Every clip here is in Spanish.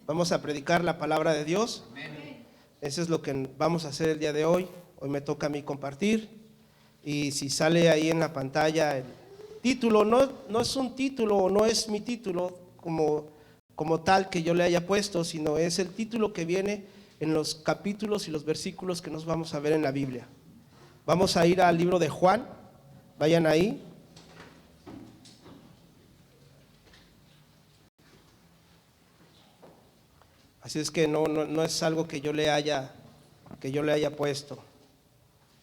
Vamos a predicar la palabra de Dios. Eso es lo que vamos a hacer el día de hoy. Hoy me toca a mí compartir. Y si sale ahí en la pantalla el título, no es un título, no es mi título como tal que yo le haya puesto, sino es el título que viene en los capítulos y los versículos que nos vamos a ver en la Biblia. Vamos a ir al libro de Juan. Vayan ahí. Así es que no es algo que yo le haya puesto.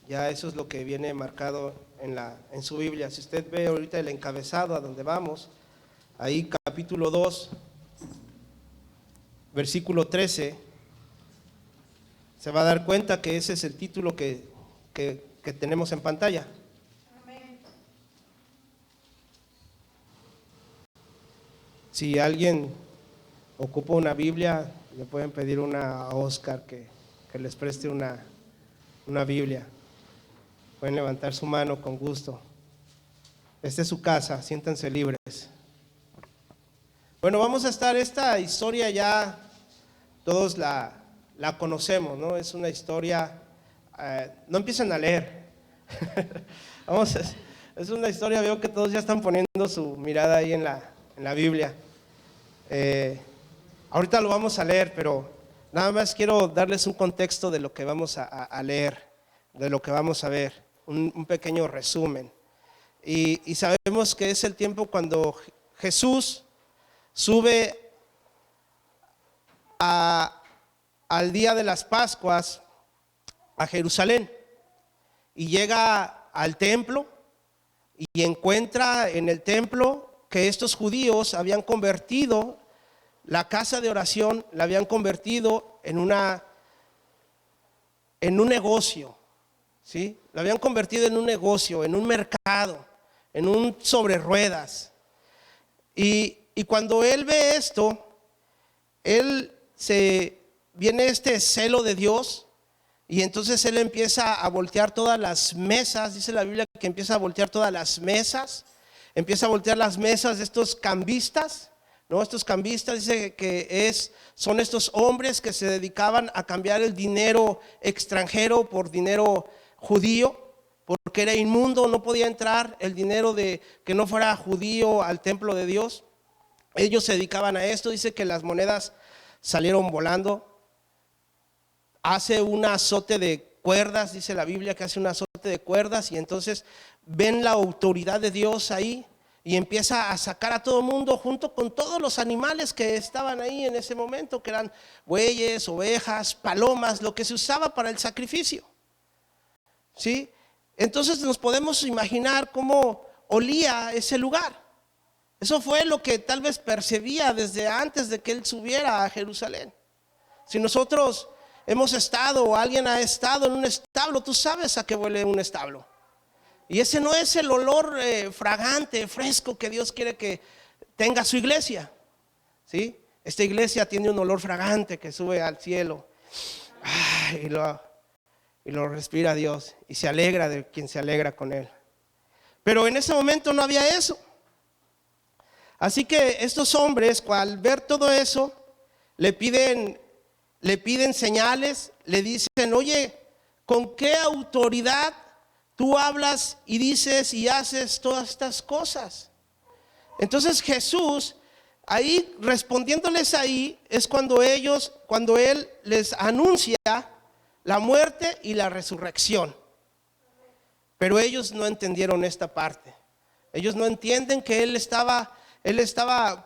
Ya eso es lo que viene marcado en su Biblia. Si usted ve ahorita el encabezado a donde vamos, ahí capítulo 2, versículo 13, se va a dar cuenta que ese es el título que tenemos en pantalla. Si alguien ocupa una Biblia, le pueden pedir a Oscar que les preste una Biblia. Pueden levantar su mano con gusto. Esta es su casa, siéntanse libres. Bueno, vamos a estar, esta historia ya todos la conocemos, ¿no? Es una historia, no empiecen a leer. Es una historia, veo que todos ya están poniendo su mirada ahí en la Biblia. Ahorita lo vamos a leer, pero nada más quiero darles un contexto de lo que vamos a leer, de lo que vamos a ver, un pequeño resumen. Y sabemos que es el tiempo cuando Jesús sube al día de las Pascuas a Jerusalén y llega al templo y encuentra en el templo que estos judíos habían convertido la casa de oración, la habían convertido en un negocio, ¿sí? La habían convertido en un negocio, en un mercado, en un sobre ruedas. Y cuando él ve esto, viene este celo de Dios, y entonces él empieza a voltear todas las mesas. Dice la Biblia que empieza a voltear todas las mesas, empieza a voltear las mesas de estos cambistas. No, estos cambistas dice que son estos hombres que se dedicaban a cambiar el dinero extranjero por dinero judío, porque era inmundo, no podía entrar el dinero que no fuera judío al templo de Dios. Ellos se dedicaban a esto. Dice que las monedas salieron volando. Hace un azote de cuerdas, dice la Biblia que hace un azote de cuerdas, y entonces ven la autoridad de Dios ahí. Y empieza a sacar a todo el mundo junto con todos los animales que estaban ahí en ese momento, que eran bueyes, ovejas, palomas, lo que se usaba para el sacrificio, ¿sí? Entonces nos podemos imaginar cómo olía ese lugar. Eso fue lo que tal vez percibía desde antes de que él subiera a Jerusalén. Si nosotros hemos estado o alguien ha estado en un establo, tú sabes a qué huele un establo. Y ese no es el olor fragante, fresco que Dios quiere que tenga su iglesia, ¿sí? Esta iglesia tiene un olor fragante que sube al cielo, y lo respira Dios, y se alegra de quien se alegra con él. Pero en ese momento no había eso. Así que estos hombres, al ver todo eso, le piden señales, le dicen: oye, ¿con qué autoridad tú hablas y dices y haces todas estas cosas? Entonces Jesús, ahí respondiéndoles ahí, es cuando él les anuncia la muerte y la resurrección. Pero ellos no entendieron esta parte. Ellos no entienden que él estaba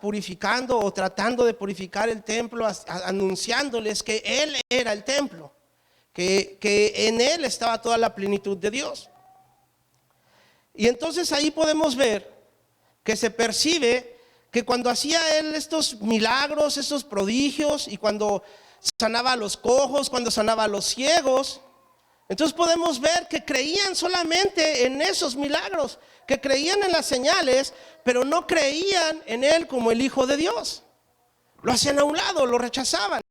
purificando o tratando de purificar el templo, anunciándoles que él era el templo, que en él estaba toda la plenitud de Dios. Y entonces ahí podemos ver que se percibe que cuando hacía él estos milagros, estos prodigios, y cuando sanaba a los cojos, cuando sanaba a los ciegos, entonces podemos ver que creían solamente en esos milagros, que creían en las señales, pero no creían en él como el Hijo de Dios. Lo hacían a un lado, lo rechazaban.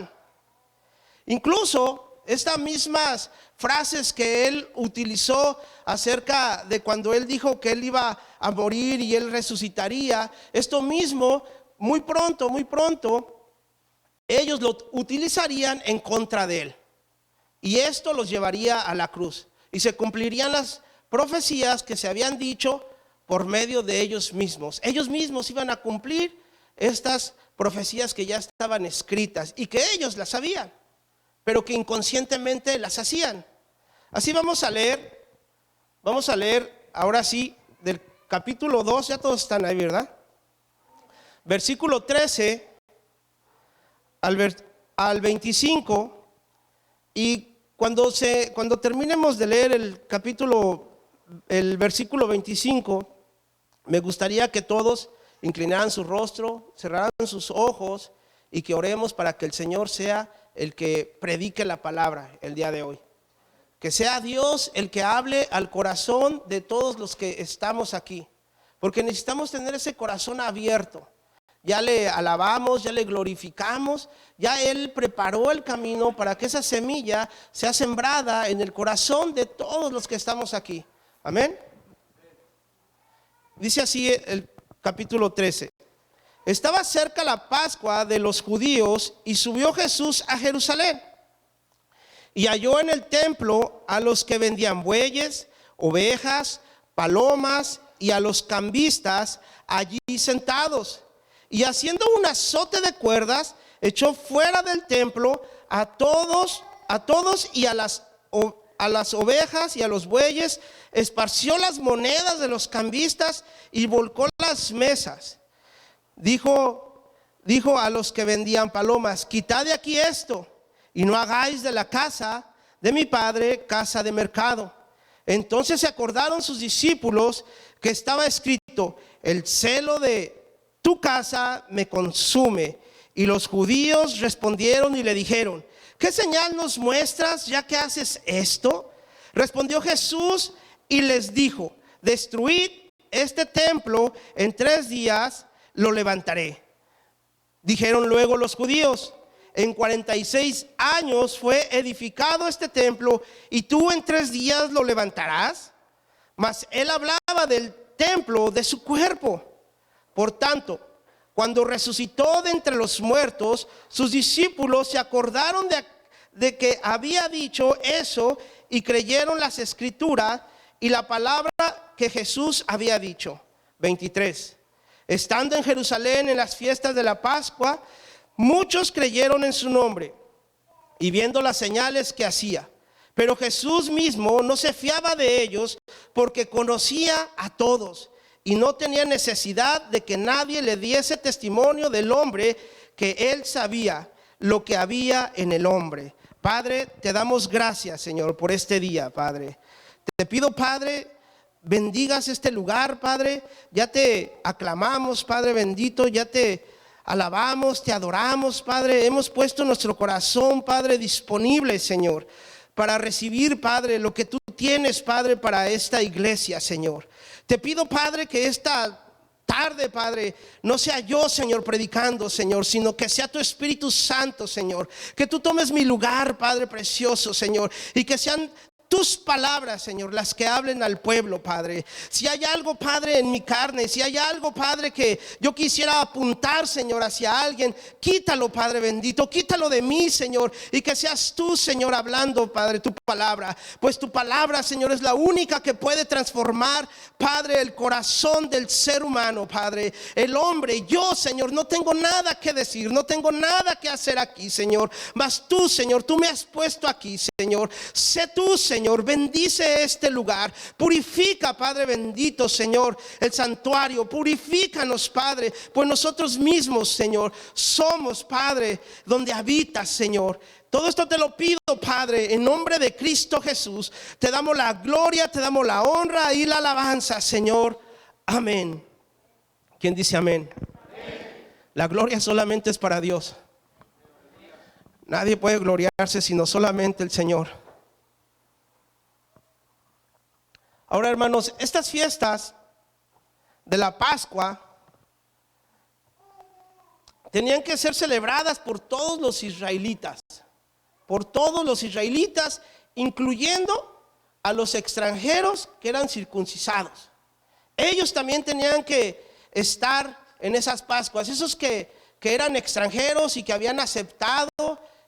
Incluso estas mismas frases que él utilizó acerca de cuando él dijo que él iba a morir y él resucitaría, esto mismo muy pronto ellos lo utilizarían en contra de él. Y esto los llevaría a la cruz. Y se cumplirían las profecías que se habían dicho por medio de ellos mismos. Ellos mismos iban a cumplir estas profecías que ya estaban escritas y que ellos las sabían, pero que inconscientemente las hacían. Así vamos a leer ahora sí del capítulo 2, ya todos están ahí, ¿verdad? Versículo 13 al 25, y cuando terminemos de leer el versículo 25, me gustaría que todos inclinaran su rostro, cerraran sus ojos y que oremos para que el Señor sea el que predique la palabra el día de hoy. Que sea Dios el que hable al corazón de todos los que estamos aquí, porque necesitamos tener ese corazón abierto. Ya le alabamos, ya le glorificamos, ya Él preparó el camino para que esa semilla sea sembrada en el corazón de todos los que estamos aquí. Amén. Dice así el capítulo 13. Estaba cerca la Pascua de los judíos y subió Jesús a Jerusalén. Y halló en el templo a los que vendían bueyes, ovejas, palomas y a los cambistas allí sentados. Y haciendo un azote de cuerdas, echó fuera del templo a todos y a las ovejas y a los bueyes, esparció las monedas de los cambistas y volcó las mesas. Dijo a los que vendían palomas: quitad de aquí esto, y no hagáis de la casa de mi padre casa de mercado. Entonces se acordaron sus discípulos que estaba escrito: el celo de tu casa me consume. Y los judíos respondieron y le dijeron: ¿qué señal nos muestras ya que haces esto? Respondió Jesús y les dijo: destruid este templo, en 3 días lo levantaré. Dijeron luego los judíos: en 46 años fue edificado este templo, y tú en 3 días lo levantarás. Mas él hablaba del templo de su cuerpo. Por tanto, cuando resucitó de entre los muertos, sus discípulos se acordaron de que había dicho eso y creyeron las escrituras y la palabra que Jesús había dicho. 23. Estando en Jerusalén en las fiestas de la Pascua, muchos creyeron en su nombre y viendo las señales que hacía. Pero Jesús mismo no se fiaba de ellos, porque conocía a todos y no tenía necesidad de que nadie le diese testimonio del hombre, que él sabía lo que había en el hombre. Padre, te damos gracias, Señor, por este día, Padre. Te pido, Padre, bendigas este lugar, Padre. Ya te aclamamos, Padre bendito, ya te alabamos, te adoramos, Padre. Hemos puesto nuestro corazón, Padre, disponible, Señor, para recibir, Padre, lo que tú tienes, Padre, para esta iglesia, Señor. Te pido, Padre, que esta tarde, Padre, no sea yo, Señor, predicando, Señor, sino que sea tu Espíritu Santo, Señor. Que tú tomes mi lugar, Padre precioso, Señor, y que sean tus palabras, Señor, las que hablen al pueblo, Padre. Si hay algo, Padre, en mi carne, si hay algo, Padre, que yo quisiera apuntar, Señor, hacia alguien, quítalo, Padre bendito, quítalo de mí, Señor, y que seas tú, Señor, hablando, Padre, tu palabra. Pues tu palabra, Señor, es la única que puede transformar, Padre, el corazón del ser humano, Padre. El hombre, yo, Señor, no tengo nada que decir, no tengo nada que hacer aquí, Señor. Mas tú, Señor, tú me has puesto aquí, Señor. Sé tú, Señor, bendice este lugar. Purifica, Padre bendito, Señor, el santuario. Purifícanos, Padre, pues nosotros mismos, Señor, somos, Padre, donde habitas, Señor. Todo esto te lo pido, Padre, en nombre de Cristo Jesús. Te damos la gloria, te damos la honra y la alabanza, Señor. Amén. ¿Quién dice amén? Amén. La gloria solamente es para Dios. Nadie puede gloriarse sino solamente el Señor. Ahora, hermanos, estas fiestas de la Pascua tenían que ser celebradas por todos los israelitas, incluyendo a los extranjeros que eran circuncisados. Ellos también tenían que estar en esas Pascuas, esos que que eran extranjeros y que habían aceptado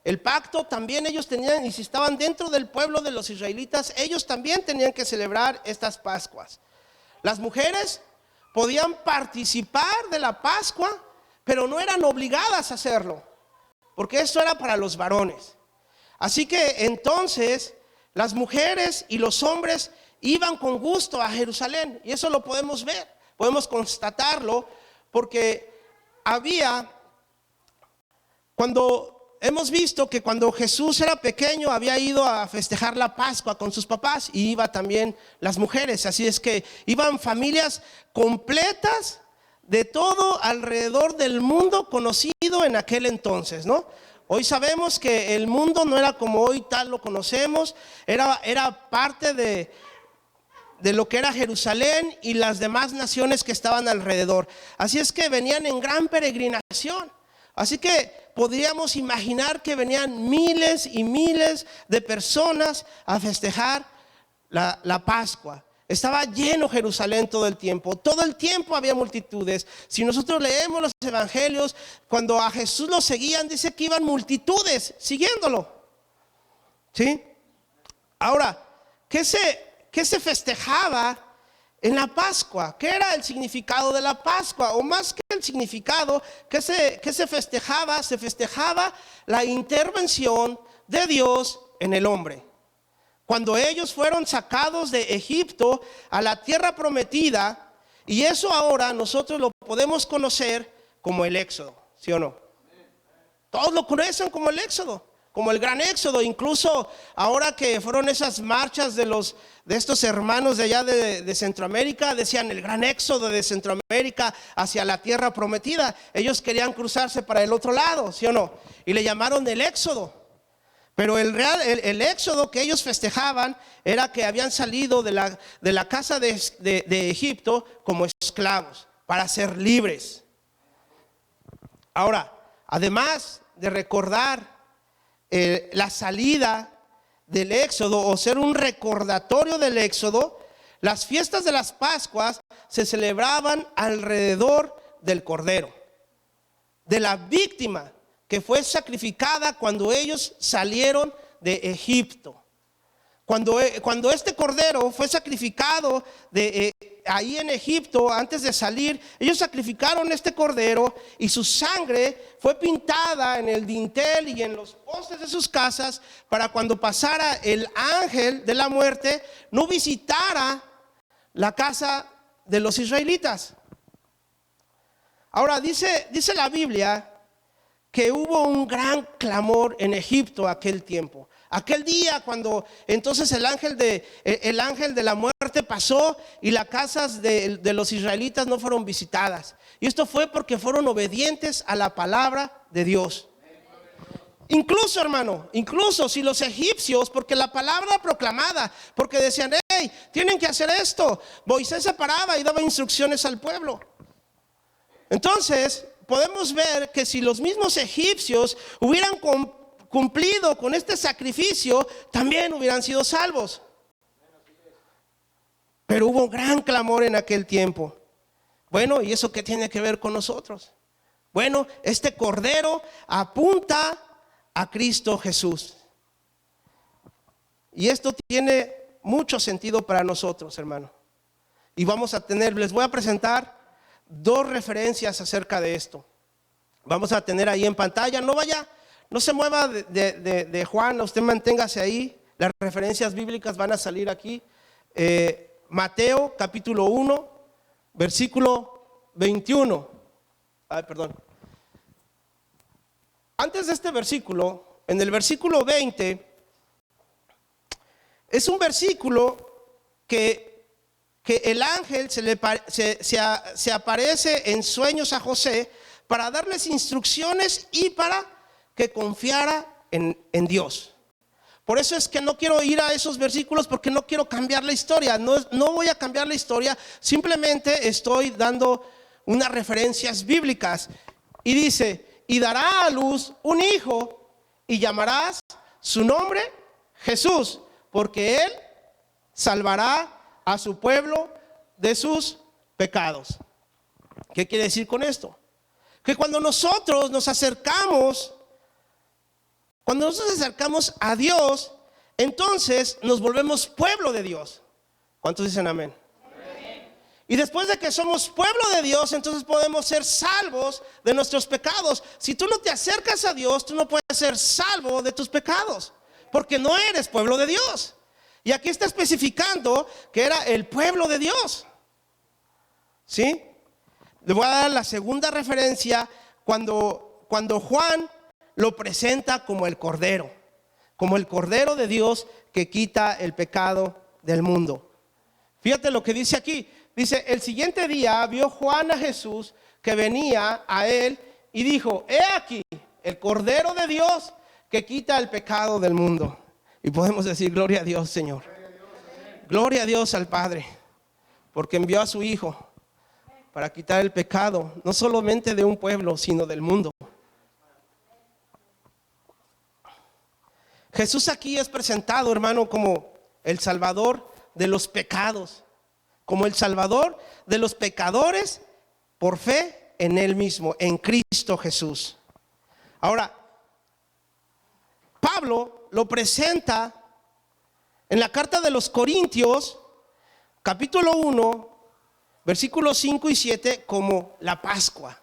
el pacto, también ellos tenían, y si estaban dentro del pueblo de los israelitas, ellos también tenían que celebrar estas Pascuas. Las mujeres podían participar de la Pascua, pero no eran obligadas a hacerlo, porque esto era para los varones. Así que entonces las mujeres y los hombres iban con gusto a Jerusalén, y eso lo podemos ver, podemos constatarlo, porque hemos visto que cuando Jesús era pequeño había ido a festejar la Pascua con sus papás, y iba también las mujeres. Así es que iban familias completas de todo alrededor del mundo conocido en aquel entonces, ¿no? Hoy sabemos que el mundo no era como hoy tal lo conocemos, era parte de lo que era Jerusalén y las demás naciones que estaban alrededor. Así es que venían en gran peregrinación. Así que podríamos imaginar que venían miles y miles de personas a festejar la Pascua. Estaba lleno Jerusalén todo el tiempo había multitudes. Si nosotros leemos los evangelios, cuando a Jesús lo seguían, dice que iban multitudes siguiéndolo, ¿sí? Ahora, ¿qué se festejaba en la Pascua? ¿Qué era el significado de la Pascua? O más que el significado, ¿qué se festejaba? Se festejaba la intervención de Dios en el hombre. Cuando ellos fueron sacados de Egipto a la tierra prometida, y eso ahora nosotros lo podemos conocer como el Éxodo, ¿sí o no? Todos lo conocen como el Éxodo, como el gran Éxodo. Incluso ahora que fueron esas marchas de estos hermanos de allá de Centroamérica, decían el gran Éxodo de Centroamérica hacia la tierra prometida. Ellos querían cruzarse para el otro lado, ¿sí o no? Y le llamaron el Éxodo. Pero el éxodo que ellos festejaban era que habían salido de la casa de Egipto como esclavos para ser libres. Ahora, además de recordar la salida del éxodo o ser un recordatorio del éxodo, las fiestas de las Pascuas se celebraban alrededor del Cordero, de la víctima que fue sacrificada cuando ellos salieron de Egipto. Cuando este cordero fue sacrificado ahí en Egipto, antes de salir, ellos sacrificaron este cordero y su sangre fue pintada en el dintel y en los postes de sus casas, para cuando pasara el ángel de la muerte no visitara la casa de los israelitas. Ahora dice la Biblia que hubo un gran clamor en Egipto aquel tiempo. Aquel día cuando entonces el ángel de la muerte pasó y las casas de los israelitas no fueron visitadas. Y esto fue porque fueron obedientes a la palabra de Dios. Incluso, hermano, si los egipcios, porque la palabra proclamada, porque decían, hey, tienen que hacer esto. Moisés se paraba y daba instrucciones al pueblo. Entonces podemos ver que si los mismos egipcios hubieran cumplido con este sacrificio, también hubieran sido salvos. Pero hubo un gran clamor en aquel tiempo. Bueno, ¿y eso qué tiene que ver con nosotros? Bueno, este cordero apunta a Cristo Jesús. Y esto tiene mucho sentido para nosotros, hermano. Y les voy a presentar dos referencias acerca de esto. Vamos a tener ahí en pantalla, no se mueva de Juan, usted manténgase ahí. Las referencias bíblicas van a salir aquí. Mateo capítulo 1, versículo 21. Antes de este versículo, en el versículo 20, es un versículo que el ángel se aparece en sueños a José para darles instrucciones y para que confiara en Dios. Por eso es que no quiero ir a esos versículos, porque no quiero cambiar la historia. No voy a cambiar la historia, simplemente estoy dando unas referencias bíblicas. Y dice, y dará a luz un hijo y llamarás su nombre Jesús, porque él salvará a su pueblo de sus pecados. ¿Qué quiere decir con esto? que cuando nosotros nos acercamos a Dios, entonces nos volvemos pueblo de Dios. ¿Cuántos dicen amén? Y después de que somos pueblo de Dios, entonces podemos ser salvos de nuestros pecados. Si tú no te acercas a Dios, tú no puedes ser salvo de tus pecados, porque no eres pueblo de Dios. Y aquí está especificando que era el pueblo de Dios. ¿Sí? Le voy a dar la segunda referencia cuando Juan lo presenta como el Cordero de Dios que quita el pecado del mundo. Fíjate lo que dice aquí. Dice, el siguiente día vio Juan a Jesús que venía a él y dijo, he aquí el Cordero de Dios que quita el pecado del mundo. Y podemos decir, gloria a Dios, Señor. Gloria a Dios al Padre, porque envió a su Hijo para quitar el pecado, no solamente de un pueblo, sino del mundo. Jesús aquí es presentado, hermano, como el Salvador de los pecados, como el Salvador de los pecadores por fe en Él mismo, en Cristo Jesús. Ahora, Pablo lo presenta en la carta de los Corintios, capítulo 1, versículos 5 y 7, como la Pascua.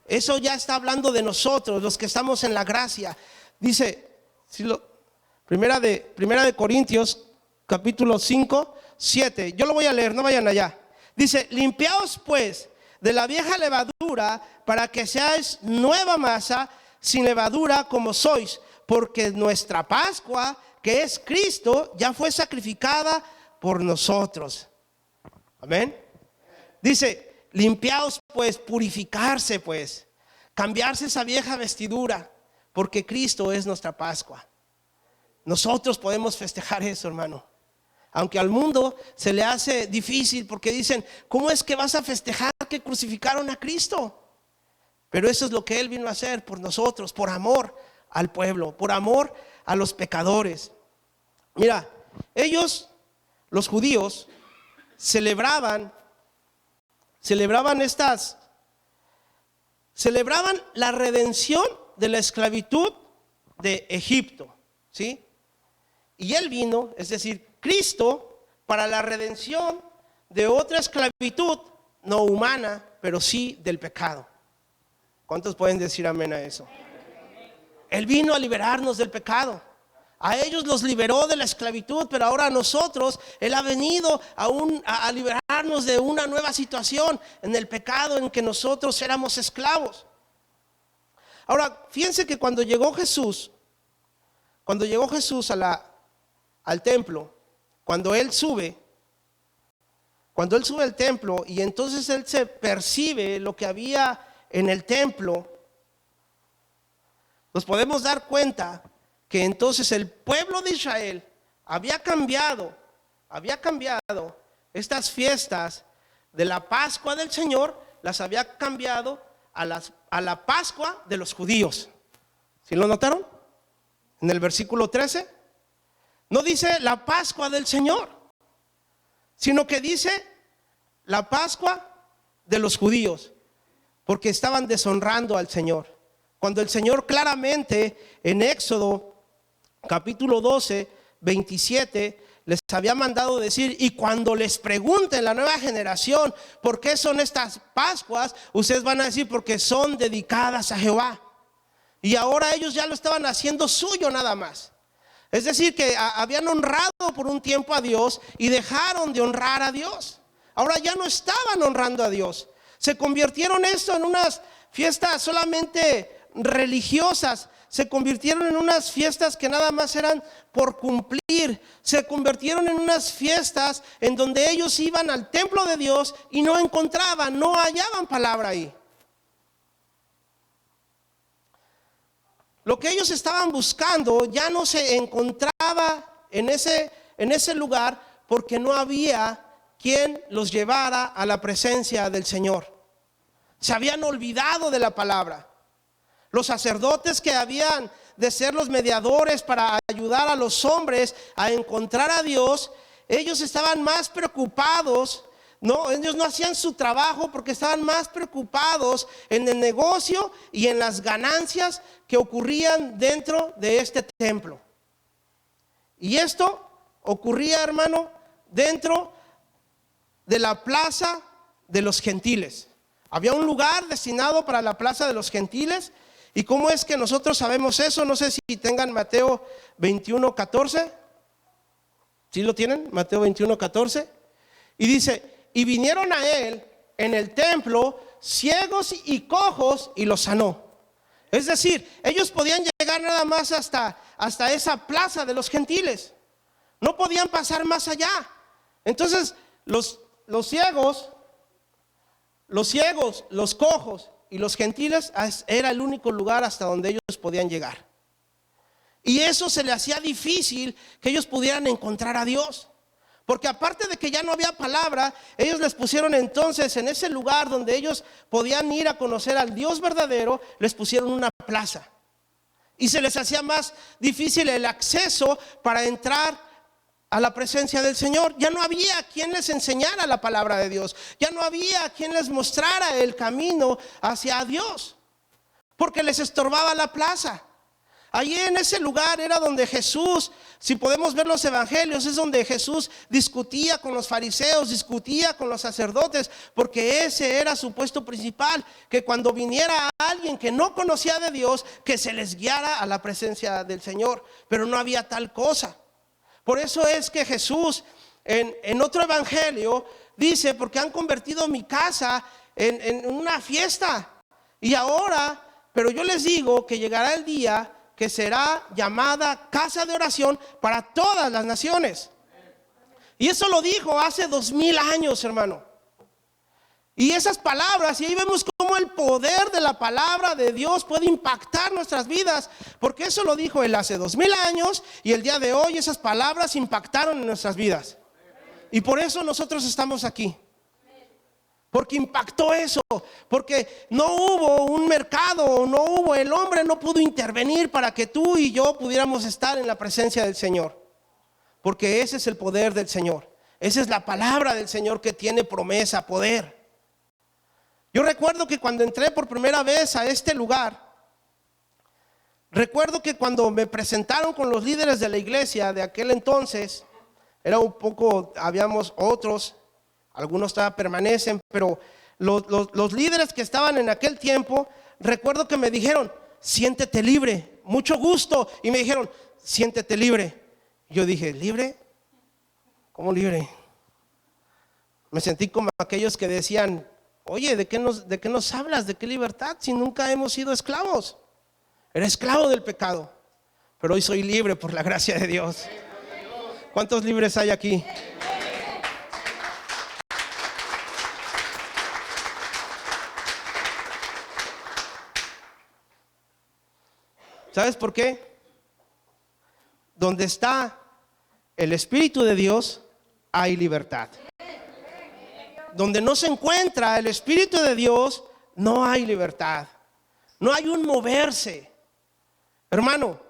Eso ya está hablando de nosotros, los que estamos en la gracia. Dice, Primera de Corintios, capítulo 5, 7. Yo lo voy a leer, no vayan allá. Dice, limpiaos pues de la vieja levadura para que seáis nueva masa, sin levadura como sois, porque nuestra Pascua, que es Cristo, ya fue sacrificada por nosotros. Amén. Dice, limpiaos pues, purificarse pues, cambiarse esa vieja vestidura, porque Cristo es nuestra Pascua. Nosotros podemos festejar eso, hermano. Aunque al mundo se le hace difícil porque dicen, ¿cómo es que vas a festejar que crucificaron a Cristo? Pero eso es lo que Él vino a hacer por nosotros, por amor al pueblo, por amor a los pecadores. Mira, ellos, los judíos, celebraban la redención de la esclavitud de Egipto, ¿sí? Y Él vino, es decir, Cristo, para la redención de otra esclavitud, no humana, pero sí del pecado. ¿Cuántos pueden decir amén a eso? Él vino a liberarnos del pecado. A ellos los liberó de la esclavitud, pero ahora a nosotros Él ha venido a liberarnos de una nueva situación en el pecado en que nosotros éramos esclavos. Ahora, fíjense que cuando llegó Jesús al templo, cuando Él sube al templo y entonces Él se percibe lo que había en el templo, nos podemos dar cuenta que entonces el pueblo de Israel había cambiado estas fiestas de la Pascua del Señor, las había cambiado a la Pascua de los judíos. ¿Sí lo notaron? En el versículo 13 no dice la Pascua del Señor, sino que dice la Pascua de los judíos, porque estaban deshonrando al Señor. Cuando el Señor claramente en Éxodo capítulo 12, 27 les había mandado decir, y cuando les pregunten la nueva generación por qué son estas Pascuas, ustedes van a decir porque son dedicadas a Jehová. Y ahora ellos ya lo estaban haciendo suyo nada más. Es decir, que habían honrado por un tiempo a Dios y dejaron de honrar a Dios. Ahora ya no estaban honrando a Dios. Se convirtieron esto en unas fiestas solamente religiosas. Se convirtieron en unas fiestas que nada más eran por cumplir. Se convirtieron en unas fiestas en donde ellos iban al templo de Dios y no hallaban palabra ahí. Lo que ellos estaban buscando ya no se encontraba en ese lugar, porque no había quien los llevara a la presencia del Señor. Se habían olvidado de la palabra. Los sacerdotes que habían de ser los mediadores para ayudar a los hombres a encontrar a Dios, ellos estaban más preocupados No, ellos no hacían su trabajo porque estaban más preocupados en el negocio y en las ganancias que ocurrían dentro de este templo. Y esto ocurría, hermano, dentro de la plaza de los gentiles. Había un lugar destinado para la plaza de los gentiles. ¿Y cómo es que nosotros sabemos eso? No sé si tengan Mateo 21:14. ¿Sí lo tienen? Mateo 21:14. Y dice: y vinieron a él en el templo ciegos y cojos y los sanó. Es decir, ellos podían llegar nada más hasta esa plaza de los gentiles. No podían pasar más allá. Entonces los ciegos, los cojos y los gentiles era el único lugar hasta donde ellos podían llegar. Y eso se le hacía difícil que ellos pudieran encontrar a Dios. Porque aparte de que ya no había palabra, ellos les pusieron entonces en ese lugar donde ellos podían ir a conocer al Dios verdadero, les pusieron una plaza. Y se les hacía más difícil el acceso para entrar a la presencia del Señor. Ya no había quien les enseñara la palabra de Dios. Ya no había quien les mostrara el camino hacia Dios, porque les estorbaba la plaza. Allí en ese lugar era donde Jesús, si podemos ver los evangelios, es donde Jesús discutía con los fariseos, discutía con los sacerdotes, porque ese era su puesto principal, que cuando viniera alguien que no conocía de Dios, que se les guiara a la presencia del Señor. Pero no había tal cosa. Por eso es que Jesús en otro evangelio dice: porque han convertido mi casa en una fiesta. Y ahora, pero yo les digo que llegará el día que será llamada casa de oración para todas las naciones. Y eso lo dijo hace 2000 años, hermano. Y esas palabras, y ahí vemos cómo el poder de la palabra de Dios puede impactar nuestras vidas, porque eso lo dijo él hace 2000 años, y el día de hoy esas palabras impactaron en nuestras vidas. Y por eso nosotros estamos aquí. Porque impactó eso, porque no hubo un mercado, el hombre no pudo intervenir para que tú y yo pudiéramos estar en la presencia del Señor. Porque ese es el poder del Señor. Esa es la palabra del Señor que tiene promesa, poder. Yo recuerdo que cuando entré por primera vez a este lugar, recuerdo que cuando me presentaron con los líderes de la iglesia de aquel entonces, era un poco, habíamos otros, algunos todavía permanecen, pero los líderes que estaban en aquel tiempo, recuerdo que me dijeron: siéntete libre, mucho gusto. Y me dijeron: siéntete libre. Yo dije: ¿libre? ¿Cómo libre? Me sentí como aquellos que decían: oye, ¿de qué nos hablas? ¿De qué libertad? Si nunca hemos sido esclavos. Era esclavo del pecado, pero hoy soy libre por la gracia de Dios. ¿Cuántos libres hay aquí? ¿Sabes por qué? Donde está el Espíritu de Dios hay libertad. Donde no se encuentra el Espíritu de Dios no hay libertad. No hay un moverse. Hermano,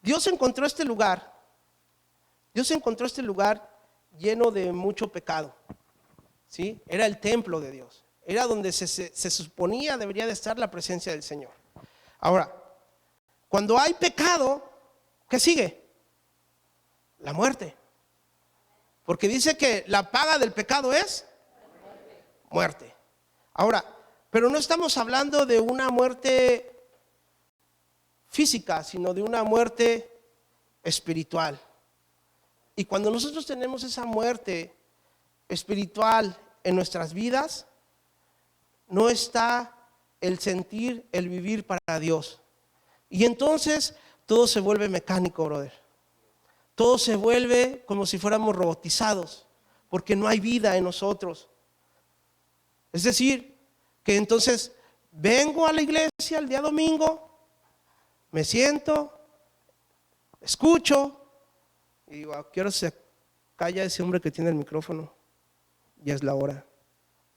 Dios encontró este lugar lleno de mucho pecado. ¿Sí? Era el templo de Dios. Era donde se suponía debería de estar la presencia del Señor. Ahora, cuando hay pecado, ¿qué sigue? La muerte. Porque dice que la paga del pecado es muerte. Ahora, pero no estamos hablando de una muerte física, sino de una muerte espiritual. Y cuando nosotros tenemos esa muerte espiritual en nuestras vidas, no está el sentir, el vivir para Dios. Y entonces todo se vuelve mecánico, brother. Todo se vuelve como si fuéramos robotizados, porque no hay vida en nosotros. Es decir, que entonces vengo a la iglesia el día domingo, me siento, escucho y digo: ¿a qué hora se calla ese hombre que tiene el micrófono? Ya es la hora.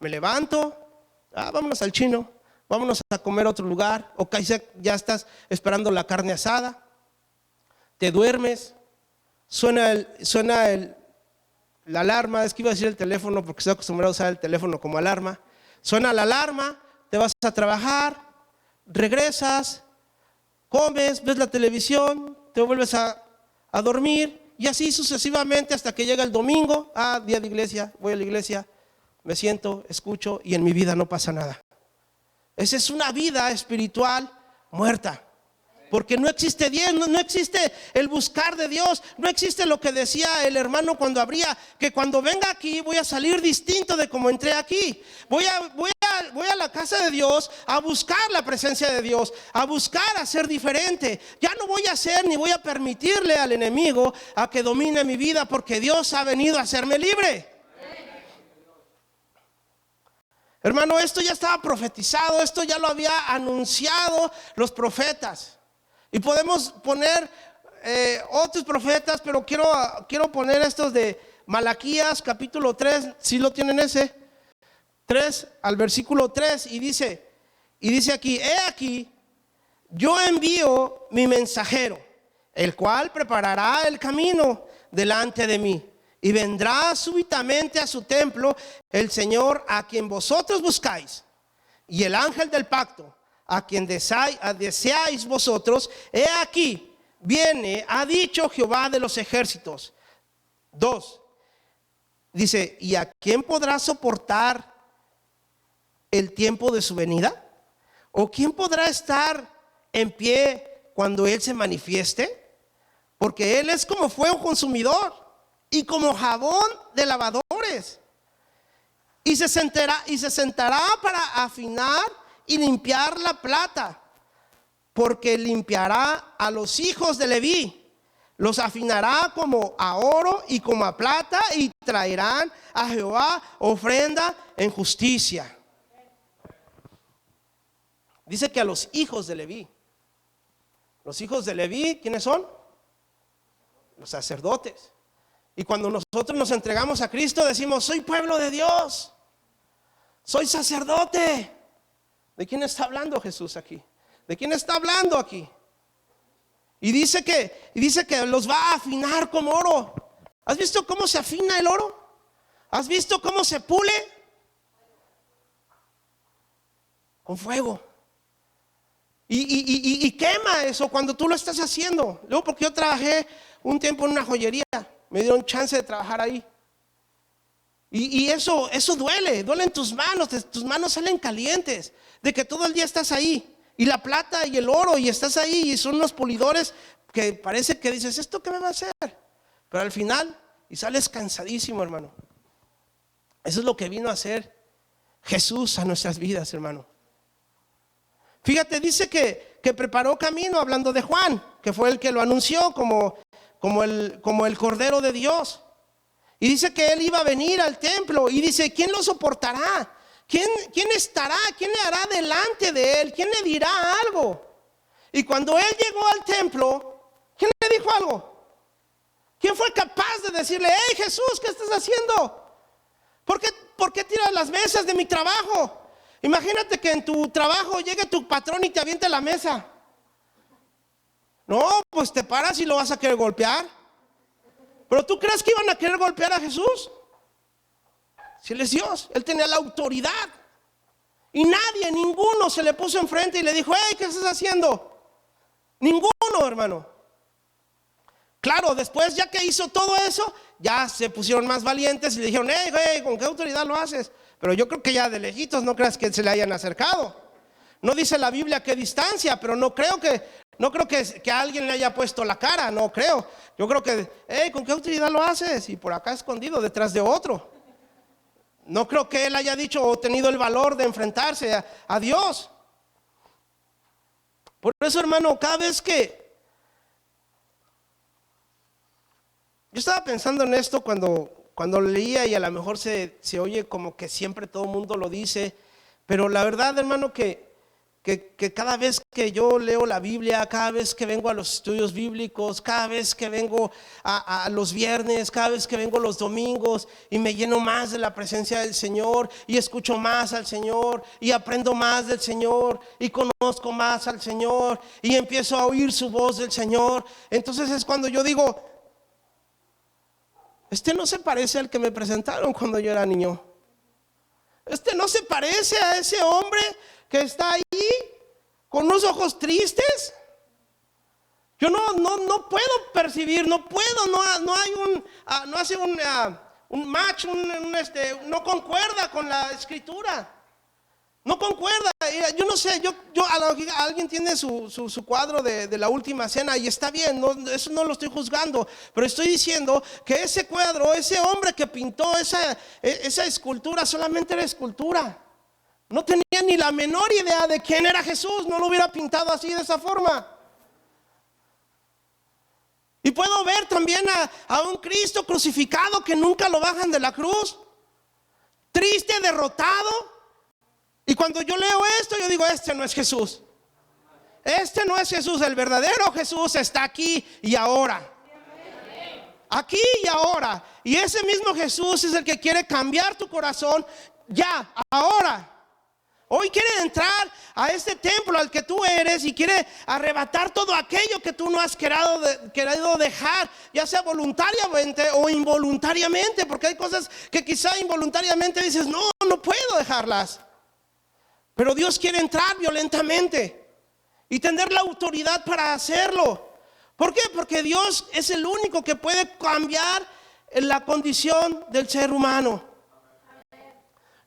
Me levanto, vámonos al chino, vámonos a comer a otro lugar, o ya estás esperando la carne asada. te duermes, la alarma, es que iba a decir el teléfono porque estoy acostumbrado a usar el teléfono como alarma. Suena la alarma, te vas a trabajar, regresas, comes, ves la televisión, te vuelves a dormir y así sucesivamente hasta que llega el domingo, día de iglesia, voy a la iglesia, me siento, escucho y en mi vida no pasa nada. Esa es una vida espiritual muerta. Porque no existe Dios, no existe el buscar de Dios, no existe lo que decía el hermano cuando abría, que cuando venga aquí voy a salir distinto de como entré aquí. Voy a la casa de Dios a buscar la presencia de Dios, a buscar a ser diferente. Ya no voy a hacer ni voy a permitirle al enemigo a que domine mi vida, porque Dios ha venido a hacerme libre. Hermano, esto ya estaba profetizado, esto ya lo había anunciado los profetas. Y podemos poner otros profetas, pero quiero poner estos de Malaquías capítulo 3, si lo tienen ese, 3 al versículo 3, y dice aquí: he aquí, yo envío mi mensajero, el cual preparará el camino delante de mí, y vendrá súbitamente a su templo el Señor a quien vosotros buscáis, y el ángel del pacto, a quien deseáis vosotros, he aquí, viene, ha dicho Jehová de los ejércitos. 2, dice: ¿y a quién podrá soportar el tiempo de su venida? ¿O quién podrá estar en pie cuando Él se manifieste? Porque Él es como fuego consumidor y como jabón de lavadores. Y se sentará para afinar y limpiar la plata, porque limpiará a los hijos de Leví, los afinará como a oro y como a plata, y traerán a Jehová ofrenda en justicia. Dice que a los hijos de Leví. Los hijos de Leví, ¿quiénes son? Los sacerdotes. Y cuando nosotros nos entregamos a Cristo, decimos: soy pueblo de Dios, soy sacerdote. ¿De quién está hablando Jesús aquí? ¿De quién está hablando aquí? Y dice que los va a afinar como oro. ¿Has visto cómo se afina el oro? ¿Has visto cómo se pule? Con fuego. Y quema eso cuando tú lo estás haciendo. Luego, porque yo trabajé un tiempo en una joyería, me dieron chance de trabajar ahí. Y eso duele en tus manos salen calientes, de que todo el día estás ahí, y la plata y el oro, y estás ahí, y son unos pulidores que parece que dices: ¿esto qué me va a hacer? Pero al final, y sales cansadísimo, hermano. Eso es lo que vino a hacer Jesús a nuestras vidas, hermano. Fíjate, dice que preparó camino, hablando de Juan, que fue el que lo anunció como el Cordero de Dios. Y dice que Él iba a venir al templo, y dice: ¿quién lo soportará? ¿Quién estará? ¿Quién le hará delante de Él? ¿Quién le dirá algo? Y cuando Él llegó al templo, ¿quién le dijo algo? ¿Quién fue capaz de decirle: hey Jesús, ¿qué estás haciendo? ¿Por qué tiras las mesas de mi trabajo? Imagínate que en tu trabajo llegue tu patrón y te aviente la mesa. No, pues te paras y lo vas a querer golpear. ¿Pero tú crees que iban a querer golpear a Jesús? Si Él es Dios, Él tenía la autoridad. Y ninguno se le puso enfrente y le dijo: hey, ¿qué estás haciendo? Ninguno, hermano. Claro, después, ya que hizo todo eso, ya se pusieron más valientes y le dijeron: hey, ¿con qué autoridad lo haces? Pero yo creo que ya de lejitos, no creas que se le hayan acercado. No dice la Biblia qué distancia, pero no creo que alguien le haya puesto la cara, no creo. Yo creo que: hey, ¿con qué autoridad lo haces? Y por acá escondido detrás de otro. No creo que él haya dicho o tenido el valor de enfrentarse a Dios. Por eso, hermano, cada vez que yo estaba pensando en esto cuando leía, y a lo mejor se oye como que siempre todo el mundo lo dice, pero la verdad, hermano, que que cada vez que yo leo la Biblia, cada vez que vengo a los estudios bíblicos, cada vez que vengo a los viernes, cada vez que vengo los domingos y me lleno más de la presencia del Señor y escucho más al Señor y aprendo más del Señor y conozco más al Señor y empiezo a oír su voz del Señor, entonces es cuando yo digo, este no se parece al que me presentaron cuando yo era niño. Este no se parece a ese hombre que está ahí con unos ojos tristes. Yo no puedo percibir, no hay no hace un match, no concuerda con la escritura. No concuerda. Yo no sé, alguien tiene su cuadro de la última cena y está bien, eso no lo estoy juzgando, pero estoy diciendo que ese cuadro, ese hombre que pintó esa escultura solamente era escultura. No tenía ni la menor idea de quién era Jesús, no lo hubiera pintado así de esa forma. Y puedo ver también a un Cristo crucificado que nunca lo bajan de la cruz, triste, derrotado. Y cuando yo leo esto, yo digo, este no es Jesús. Este no es Jesús, el verdadero Jesús está aquí y ahora. Aquí y ahora. Y ese mismo Jesús es el que quiere cambiar tu corazón ya, ahora. Hoy quiere entrar a este templo al que tú eres y quiere arrebatar todo aquello que tú no has querido dejar, ya sea voluntariamente o involuntariamente, porque hay cosas que quizá involuntariamente dices, no puedo dejarlas. Pero Dios quiere entrar violentamente y tener la autoridad para hacerlo. ¿Por qué? Porque Dios es el único que puede cambiar la condición del ser humano.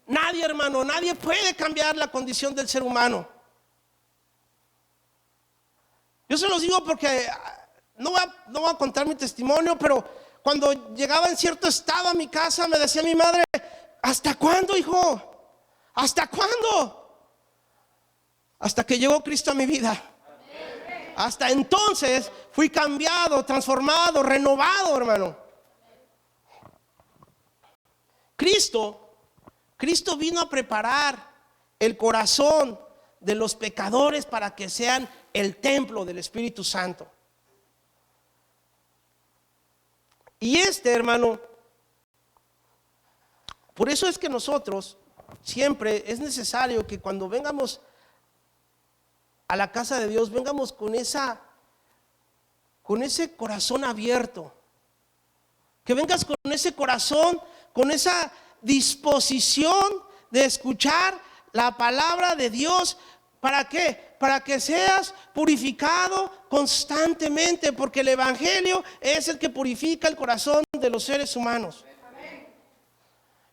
Nadie, hermano, nadie puede cambiar la condición del ser humano. Yo se los digo porque no voy a contar mi testimonio, pero cuando llegaba en cierto estado a mi casa me decía mi madre, ¿hasta cuándo, hijo? ¿Hasta cuándo? Hasta que llegó Cristo a mi vida. Hasta entonces fui cambiado, transformado, renovado, hermano. Cristo vino a preparar el corazón de los pecadores para que sean el templo del Espíritu Santo. Y hermano, por eso es que nosotros siempre es necesario que cuando vengamos a la casa de Dios, vengamos con ese corazón abierto. Que vengas con ese corazón, con esa disposición de escuchar la palabra de Dios. ¿Para qué? Para que seas purificado constantemente, porque el evangelio es el que purifica el corazón de los seres humanos.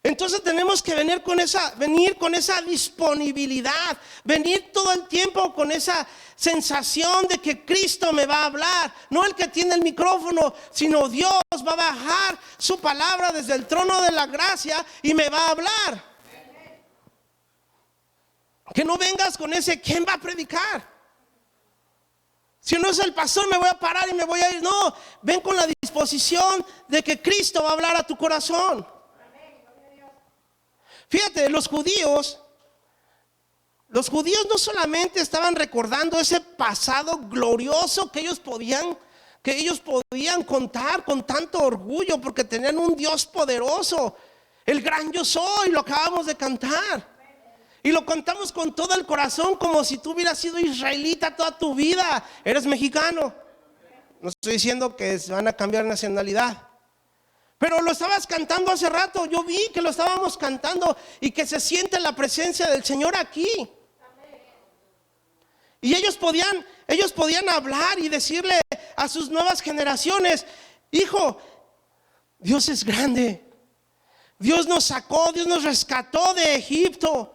Entonces tenemos que venir con esa disponibilidad, venir todo el tiempo con esa sensación de que Cristo me va a hablar, no el que tiene el micrófono, sino Dios va a bajar su palabra desde el trono de la gracia y me va a hablar. Que no vengas con ese, ¿quién va a predicar? Si no es el pastor, me voy a parar y me voy a ir. No, ven con la disposición de que Cristo va a hablar a tu corazón. Fíjate, los judíos no solamente estaban recordando ese pasado glorioso que ellos podían contar con tanto orgullo, porque tenían un Dios poderoso, el gran yo soy, lo acabamos de cantar. Y lo contamos con todo el corazón, como si tú hubieras sido israelita toda tu vida. Eres mexicano. No estoy diciendo que se van a cambiar nacionalidad, pero lo estabas cantando hace rato. Yo vi que lo estábamos cantando y que se siente la presencia del Señor aquí. Y ellos podían hablar y decirle a sus nuevas generaciones, hijo, Dios es grande. Dios nos sacó, Dios nos rescató de Egipto.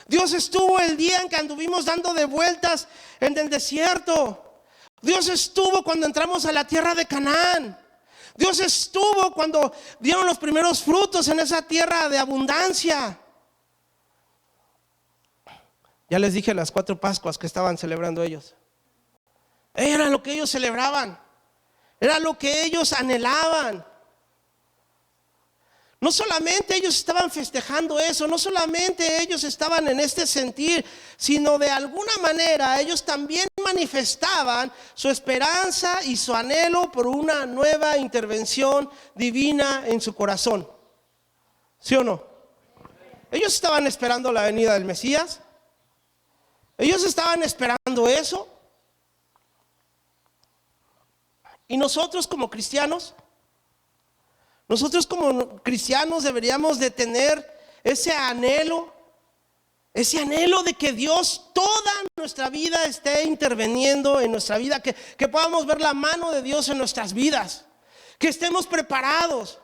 Dios estuvo el día en que anduvimos dando de vueltas en el desierto. Dios estuvo cuando entramos a la tierra de Canaán. Dios estuvo cuando dieron los primeros frutos en esa tierra de abundancia. Ya les dije las 4 Pascuas que estaban celebrando ellos. Era lo que ellos celebraban. Era lo que ellos anhelaban. No solamente ellos estaban festejando eso, no solamente ellos estaban en este sentir, sino de alguna manera ellos también manifestaban su esperanza y su anhelo por una nueva intervención divina en su corazón. ¿Sí o no? Ellos estaban esperando la venida del Mesías. Ellos estaban esperando eso. Y nosotros como cristianos deberíamos de tener ese anhelo de que Dios toda nuestra vida esté interviniendo en nuestra vida, que podamos ver la mano de Dios en nuestras vidas, que estemos preparados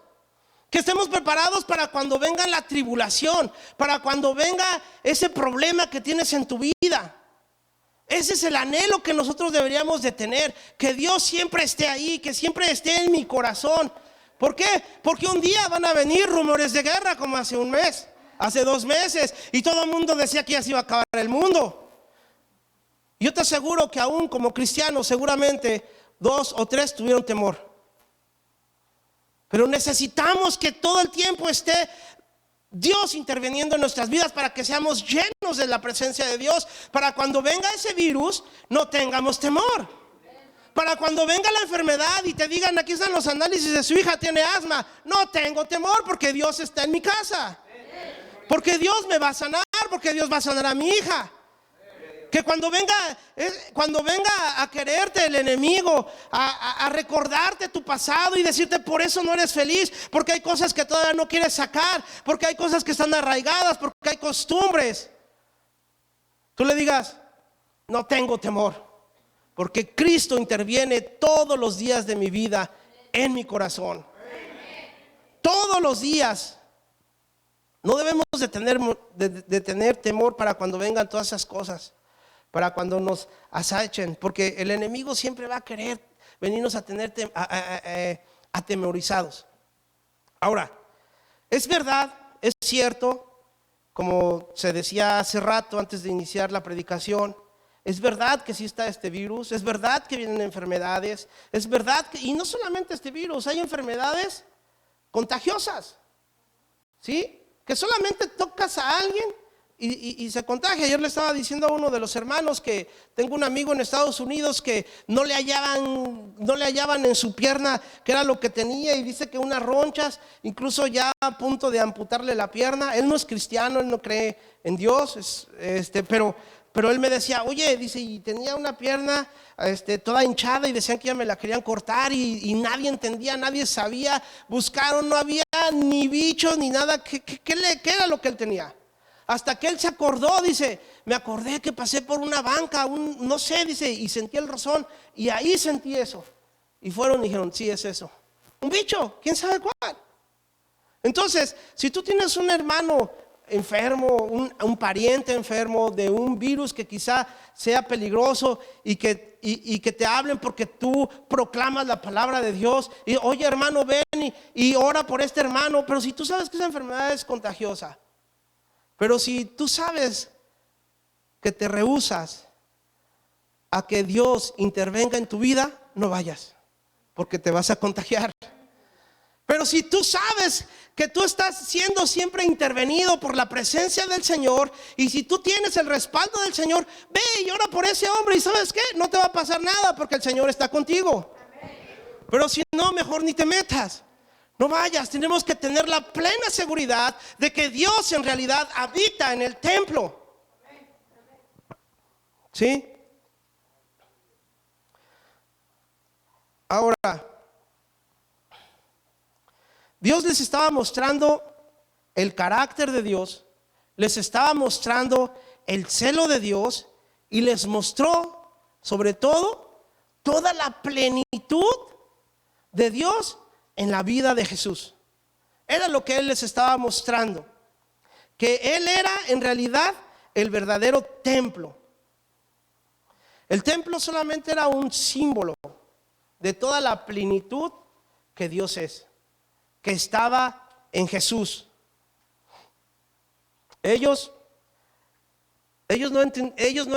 para cuando venga la tribulación, para cuando venga ese problema que tienes en tu vida. Ese es el anhelo que nosotros deberíamos de tener, que Dios siempre esté ahí, que siempre esté en mi corazón. ¿Por qué? Porque un día van a venir rumores de guerra como hace un mes, hace 2 meses, y todo el mundo decía que ya se iba a acabar el mundo. Yo te aseguro que aún como cristianos seguramente 2 o 3 tuvieron temor. Pero necesitamos que todo el tiempo esté Dios interviniendo en nuestras vidas para que seamos llenos de la presencia de Dios, para cuando venga ese virus no tengamos temor. Para cuando venga la enfermedad y te digan, aquí están los análisis de su hija, tiene asma, no tengo temor porque Dios está en mi casa, porque Dios me va a sanar, porque Dios va a sanar a mi hija. Que cuando venga a quererte el enemigo, a recordarte tu pasado y decirte por eso no eres feliz, porque hay cosas que todavía no quieres sacar, porque hay cosas que están arraigadas, porque hay costumbres, tú le digas, no tengo temor, porque Cristo interviene todos los días de mi vida en mi corazón. Todos los días. No debemos de tener temor para cuando vengan todas esas cosas, para cuando nos acechen, porque el enemigo siempre va a querer venirnos a tener atemorizados. Ahora, es verdad, es cierto, como se decía hace rato antes de iniciar la predicación, es verdad que sí está este virus, es verdad que vienen enfermedades, es verdad que, y no solamente este virus, hay enfermedades contagiosas, ¿sí? Que solamente tocas a alguien y se contagia. Ayer le estaba diciendo a uno de los hermanos que tengo un amigo en Estados Unidos que no le hallaban en su pierna qué era lo que tenía, y dice que unas ronchas, incluso ya a punto de amputarle la pierna. Él no es cristiano, él no cree en Dios, pero él me decía, oye, dice, y tenía una pierna toda hinchada y decían que ya me la querían cortar y nadie entendía, nadie sabía, buscaron, no había ni bichos ni nada, ¿qué era lo que él tenía? Hasta que él se acordó, dice, me acordé que pasé por una banca, no sé, dice, y sentí el rozón, y ahí sentí eso. Y fueron y dijeron, sí, es eso. Un bicho, quién sabe cuál. Entonces, si tú tienes un hermano enfermo, un pariente enfermo de un virus que quizá sea peligroso y que te hablen porque tú proclamas la palabra de Dios, y oye hermano, ven y ora por este hermano, pero si tú sabes que esa enfermedad es contagiosa, pero si tú sabes que te rehusas a que Dios intervenga en tu vida, no vayas, porque te vas a contagiar. Pero si tú sabes que tú estás siendo siempre intervenido por la presencia del Señor, y si tú tienes el respaldo del Señor, ve y ora por ese hombre, y ¿sabes qué? No te va a pasar nada porque el Señor está contigo. Pero si no, mejor ni te metas. No vayas. Tenemos que tener la plena seguridad de que Dios en realidad habita en el templo. ¿Sí? Ahora, Dios les estaba mostrando el carácter de Dios, les estaba mostrando el celo de Dios, y les mostró sobre todo toda la plenitud de Dios en la vida de Jesús. Era lo que Él les estaba mostrando, que Él era en realidad el verdadero templo. El templo solamente era un símbolo de toda la plenitud que Dios es, que estaba en Jesús. Ellos no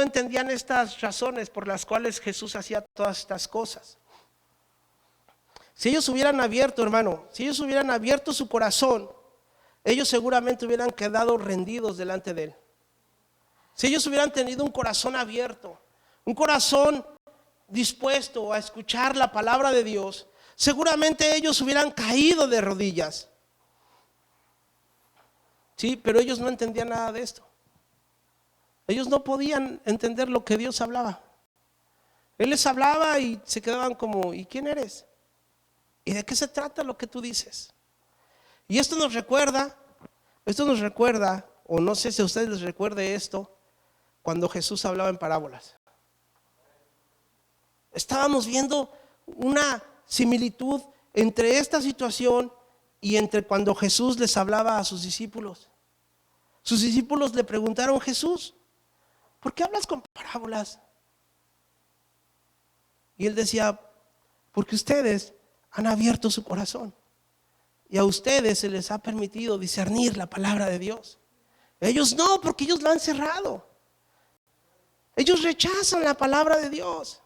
entendían estas razones por las cuales Jesús hacía todas estas cosas. Si ellos hubieran abierto, hermano, si ellos hubieran abierto su corazón ellos seguramente hubieran quedado rendidos delante de Él. Si ellos hubieran tenido un corazón abierto, un corazón dispuesto a escuchar la palabra de Dios, seguramente ellos hubieran caído de rodillas. Sí, pero ellos no entendían nada de esto. Ellos no podían entender lo que Dios hablaba. Él les hablaba y se quedaban como, ¿y quién eres? ¿Y de qué se trata lo que tú dices? Y esto nos recuerda, o no sé si a ustedes les recuerde esto, cuando Jesús hablaba en parábolas. Estábamos viendo una similitud entre esta situación y entre cuando Jesús les hablaba a sus discípulos. Sus discípulos le preguntaron: Jesús, ¿por qué hablas con parábolas? Y él decía: porque ustedes han abierto su corazón y a ustedes se les ha permitido discernir la palabra de Dios. Ellos no, porque ellos la han cerrado. Ellos rechazan la palabra de Dios.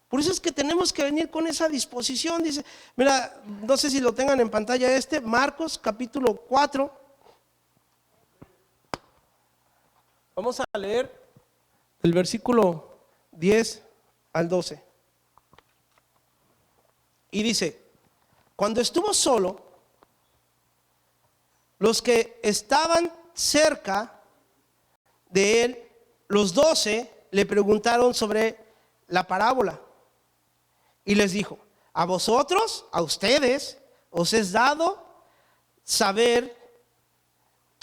Por eso es que tenemos que venir con esa disposición. Dice, mira, no sé si lo tengan en pantalla Marcos capítulo 4. Vamos a leer el versículo 10 al 12. Y dice: cuando estuvo solo, los que estaban cerca de él, los 12, le preguntaron sobre la parábola. Y les dijo: a vosotros, a ustedes, os es dado saber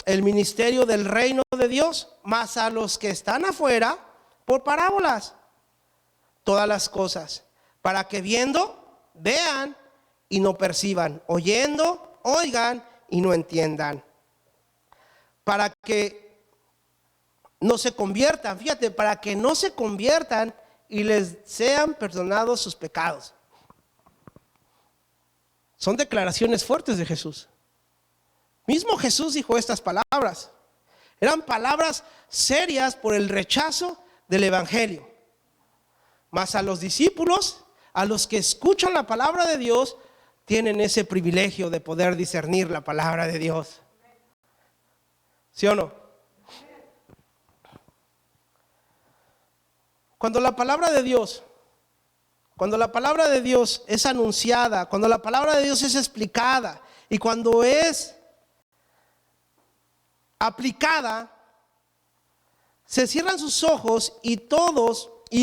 el ministerio del reino de Dios, mas a los que están afuera, por parábolas, todas las cosas, para que viendo, vean y no perciban, oyendo, oigan y no entiendan, para que no se conviertan, fíjate, para que no se conviertan y les sean perdonados sus pecados. Son declaraciones fuertes de Jesús. Mismo Jesús dijo estas palabras. Eran palabras serias por el rechazo del evangelio. Mas a los discípulos, a los que escuchan la palabra de Dios, tienen ese privilegio de poder discernir la palabra de Dios. ¿Sí o no? Cuando la palabra de Dios es anunciada, cuando la palabra de Dios es explicada y cuando es aplicada, se cierran sus ojos y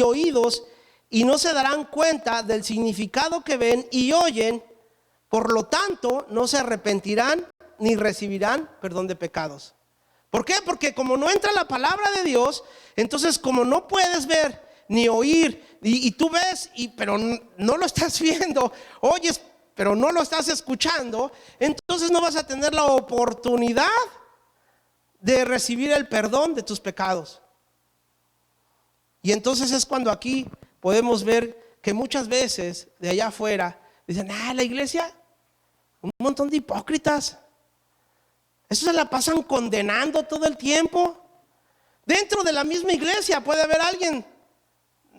oídos y no se darán cuenta del significado que ven y oyen. Por lo tanto, no se arrepentirán ni recibirán perdón de pecados. ¿Por qué? Porque como no entra la palabra de Dios, entonces como no puedes ver ni oír, y tú ves, pero no lo estás viendo, oyes, pero no lo estás escuchando, entonces no vas a tener la oportunidad de recibir el perdón de tus pecados. Y entonces es cuando aquí podemos ver que muchas veces de allá afuera dicen: la iglesia, un montón de hipócritas, eso se la pasan condenando todo el tiempo. Dentro de la misma iglesia puede haber alguien,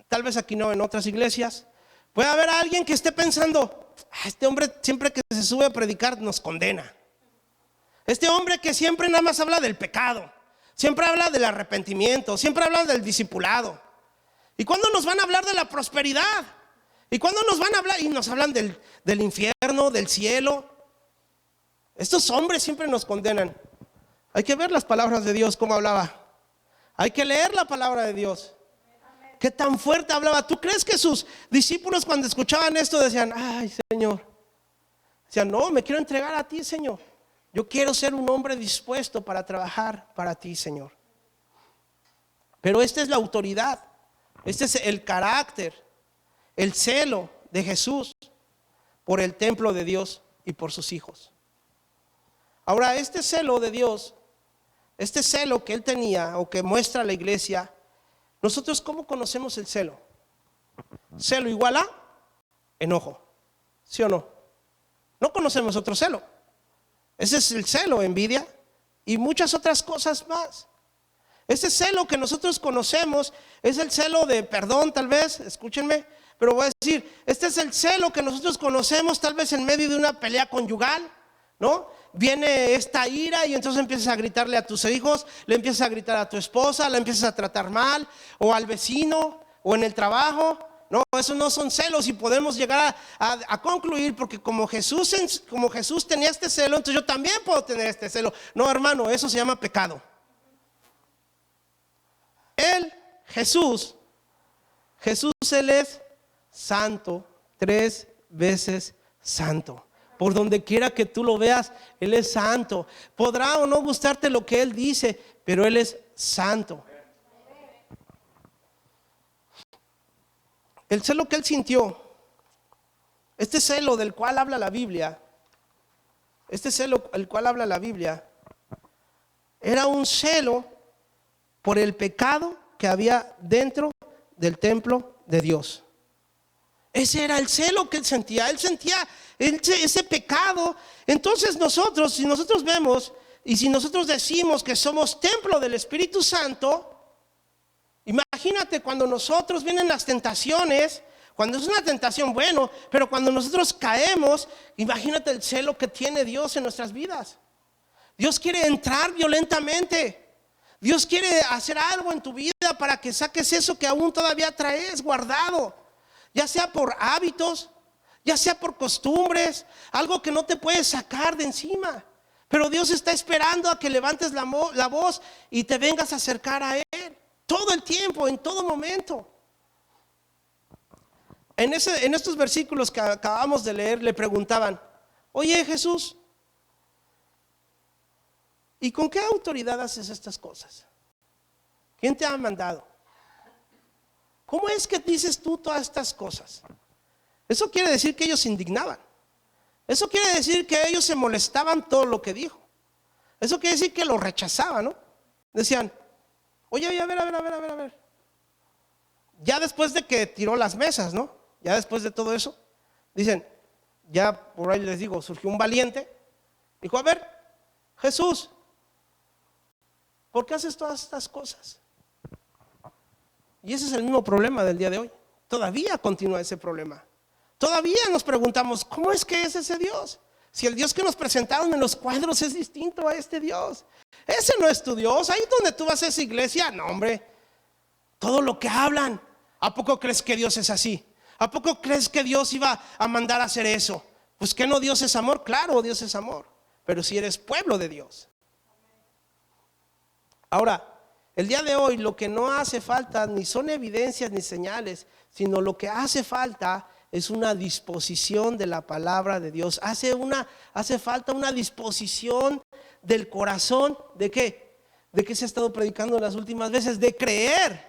tal vez aquí no, en otras iglesias, puede haber alguien que esté pensando: este hombre siempre que se sube a predicar nos condena. Este hombre que siempre nada más habla del pecado, siempre habla del arrepentimiento, siempre habla del discipulado. ¿Y cuándo nos van a hablar de la prosperidad? ¿Y cuándo nos van a hablar? Y nos hablan del infierno, del cielo. Estos hombres siempre nos condenan. Hay que ver las palabras de Dios, cómo hablaba. Hay que leer la palabra de Dios. Qué tan fuerte hablaba. ¿Tú crees que sus discípulos cuando escuchaban esto decían: ay, Señor? Decían: no, me quiero entregar a ti, Señor. Yo quiero ser un hombre dispuesto para trabajar para ti, Señor. Pero esta es la autoridad, este es el carácter, el celo de Jesús por el templo de Dios y por sus hijos. Ahora, este celo de Dios, este celo que Él tenía o que muestra la iglesia, nosotros ¿cómo conocemos el celo? Celo igual a enojo, ¿sí o no? No conocemos otro celo. Ese es el celo, envidia y muchas otras cosas más. Ese celo que nosotros conocemos es el celo de perdón, tal vez, escúchenme, pero voy a decir, este es el celo que nosotros conocemos tal vez en medio de una pelea conyugal, ¿no? viene esta ira y entonces empiezas a gritarle a tus hijos, le empiezas a gritar a tu esposa, la empiezas a tratar mal, o al vecino, o en el trabajo. No, eso no son celos, y podemos llegar a concluir, porque como Jesús tenía este celo, entonces yo también puedo tener este celo. No, hermano, eso se llama pecado. Jesús, Él es santo, 3 veces santo. Por donde quiera que tú lo veas, Él es santo. Podrá o no gustarte lo que Él dice, pero Él es santo. El celo que Él sintió, este celo del cual habla la Biblia, era un celo por el pecado que había dentro del templo de Dios. Ese era el celo que Él sentía ese pecado. Entonces nosotros, si nosotros vemos y si nosotros decimos que somos templo del Espíritu Santo, imagínate cuando nosotros vienen las tentaciones, cuando es una tentación, bueno, pero cuando nosotros caemos, imagínate el celo que tiene Dios en nuestras vidas. Dios quiere entrar violentamente. Dios quiere hacer algo en tu vida para que saques eso que aún todavía traes guardado, ya sea por hábitos, ya sea por costumbres, algo que no te puedes sacar de encima. Pero Dios está esperando a que levantes la voz y te vengas a acercar a Él. Todo el tiempo, en todo momento. En estos versículos que acabamos de leer, le preguntaban: oye, Jesús, ¿y con qué autoridad haces estas cosas? ¿Quién te ha mandado? ¿Cómo es que dices tú todas estas cosas? Eso quiere decir que ellos se indignaban. Eso quiere decir que ellos se molestaban todo lo que dijo. Eso quiere decir que lo rechazaban, ¿no? Decían: oye, a ver. Ya después de que tiró las mesas, ¿no? Ya después de todo eso, dicen, ya por ahí les digo, surgió un valiente. Dijo: a ver, Jesús, ¿por qué haces todas estas cosas? Y ese es el mismo problema del día de hoy. Todavía continúa ese problema. Todavía nos preguntamos: ¿cómo es que es ese Dios? Si el Dios que nos presentaron en los cuadros es distinto a este Dios. Ese no es tu Dios. Ahí donde tú vas a esa iglesia, no, hombre, todo lo que hablan, ¿a poco crees que Dios es así? ¿A poco crees que Dios iba a mandar a hacer eso? Pues que no, Dios es amor. Claro, Dios es amor, pero si eres pueblo de Dios. Ahora, el día de hoy lo que no hace falta ni son evidencias ni señales, sino lo que hace falta es una disposición de la palabra de Dios. Hace falta una disposición del corazón. ¿De qué? ¿De qué se ha estado predicando en las últimas veces? De creer,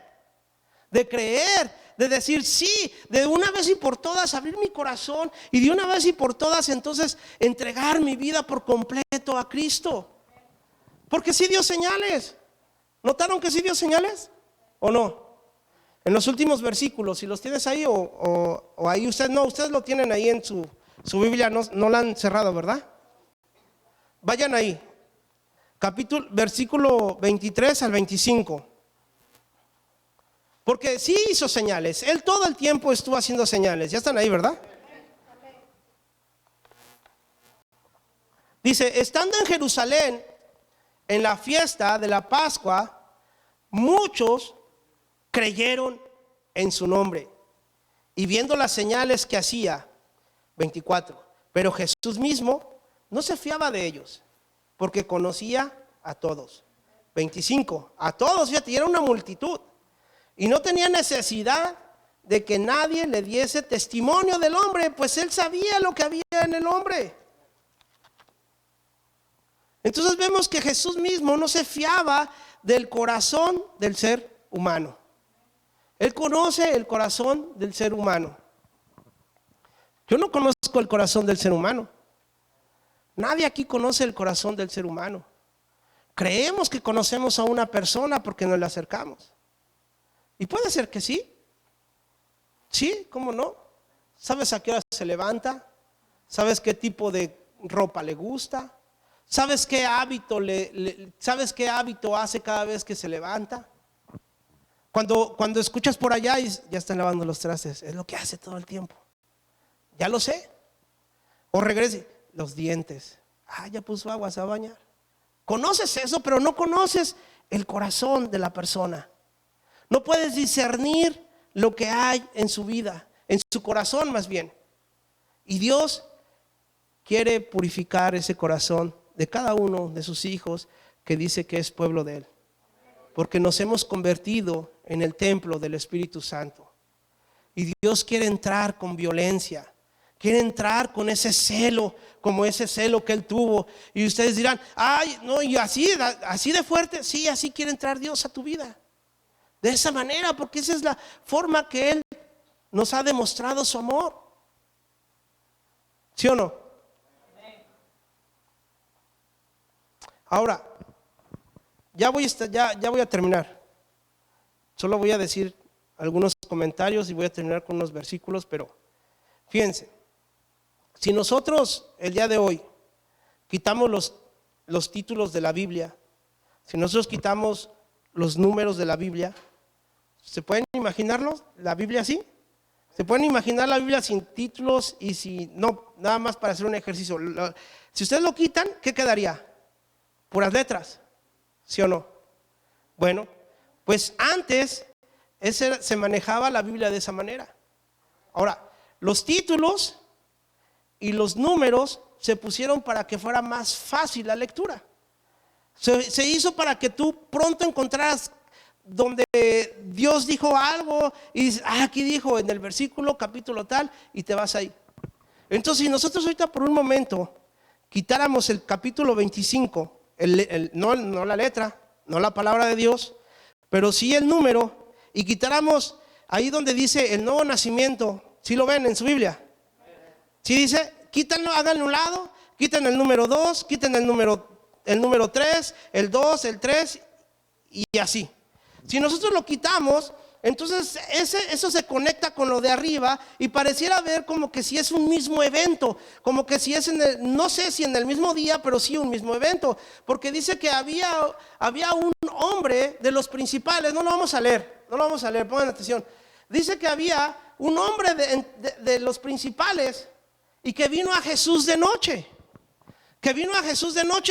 de decir sí, de una vez y por todas abrir mi corazón, y de una vez y por todas entonces entregar mi vida por completo a Cristo. Porque sí dio señales. ¿Notaron que sí dio señales? ¿O no? En los últimos versículos, si los tienes ahí o ahí ustedes lo tienen ahí en su Biblia, no la han cerrado, ¿verdad? Vayan ahí, versículo 23 al 25. Porque sí hizo señales, Él todo el tiempo estuvo haciendo señales. Ya están ahí, ¿verdad? Dice: estando en Jerusalén en la fiesta de la Pascua, muchos creyeron en su nombre, y viendo las señales que hacía, 24, pero Jesús mismo no se fiaba de ellos, porque conocía a todos. 25, a todos, fíjate, y era una multitud, y no tenía necesidad de que nadie le diese testimonio del hombre, pues Él sabía lo que había en el hombre. Entonces vemos que Jesús mismo no se fiaba del corazón del ser humano. Él conoce el corazón del ser humano. Yo no conozco el corazón del ser humano. Nadie aquí conoce el corazón del ser humano. Creemos que conocemos a una persona porque nos le acercamos. Y puede ser que sí. Sí, ¿cómo no? ¿Sabes a qué hora se levanta? ¿Sabes qué tipo de ropa le gusta? ¿Sabes qué hábito hace cada vez que se levanta? Cuando escuchas por allá y ya están lavando los trastes, es lo que hace todo el tiempo. Ya lo sé. O regrese, los dientes. Ya puso agua, se va a bañar. Conoces eso, pero no conoces el corazón de la persona. No puedes discernir lo que hay en su vida, en su corazón más bien. Y Dios quiere purificar ese corazón de cada uno de sus hijos que dice que es pueblo de Él. Porque nos hemos convertido en el templo del Espíritu Santo. Y Dios quiere entrar con violencia. Quiere entrar con ese celo, como ese celo que Él tuvo. Y ustedes dirán, no, y así de fuerte. Sí, así quiere entrar Dios a tu vida. De esa manera, porque esa es la forma que Él nos ha demostrado su amor. ¿Sí o no? Ahora, ya voy a terminar. Solo voy a decir algunos comentarios y voy a terminar con unos versículos, pero fíjense. Si nosotros el día de hoy quitamos los títulos de la Biblia, si nosotros quitamos los números de la Biblia, ¿se pueden imaginarlo? ¿La Biblia así? ¿Se pueden imaginar la Biblia sin títulos y si no, nada más para hacer un ejercicio? Si ustedes lo quitan, ¿qué quedaría? Puras letras, ¿sí o no? Bueno, pues antes se manejaba la Biblia de esa manera. Ahora, los títulos y los números se pusieron para que fuera más fácil la lectura. Se hizo para que tú pronto encontraras donde Dios dijo algo y dices, aquí dijo en el versículo, capítulo tal, y te vas ahí. Entonces, si nosotros ahorita por un momento quitáramos el capítulo 25, no la letra, no la palabra de Dios, pero sí el número, y quitáramos ahí donde dice el nuevo nacimiento, ¿sí lo ven en su Biblia? Si dice, quítanlo, háganlo a un lado, quiten el número 2, quiten el número 3, el 2, el 3 y así. Si nosotros lo quitamos, entonces eso se conecta con lo de arriba y pareciera ver como que si es un mismo evento, como que si es no sé si en el mismo día, pero sí un mismo evento, porque dice que había un hombre de los principales, no lo vamos a leer, pongan atención. Dice que había un hombre de los principales y que vino a Jesús de noche.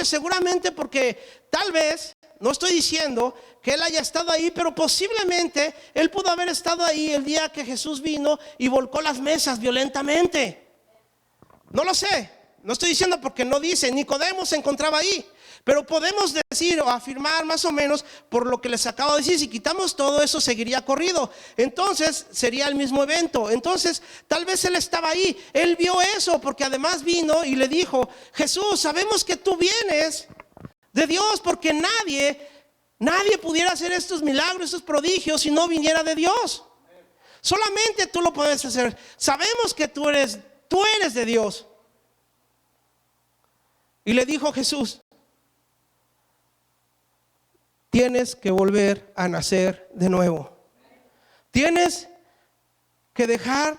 Seguramente porque tal vez, no estoy diciendo que él haya estado ahí, pero posiblemente él pudo haber estado ahí el día que Jesús vino y volcó las mesas violentamente. No lo sé, no estoy diciendo porque no dice, Nicodemo se encontraba ahí. Pero podemos decir o afirmar más o menos por lo que les acabo de decir, si quitamos todo eso seguiría corrido. Entonces sería el mismo evento. Entonces tal vez él estaba ahí, él vio eso porque además vino y le dijo, Jesús, sabemos que tú vienes de Dios porque nadie pudiera hacer estos milagros, estos prodigios si no viniera de Dios. Solamente tú lo puedes hacer. Sabemos que tú eres de Dios. Y le dijo Jesús, tienes que volver a nacer de nuevo. Tienes que dejar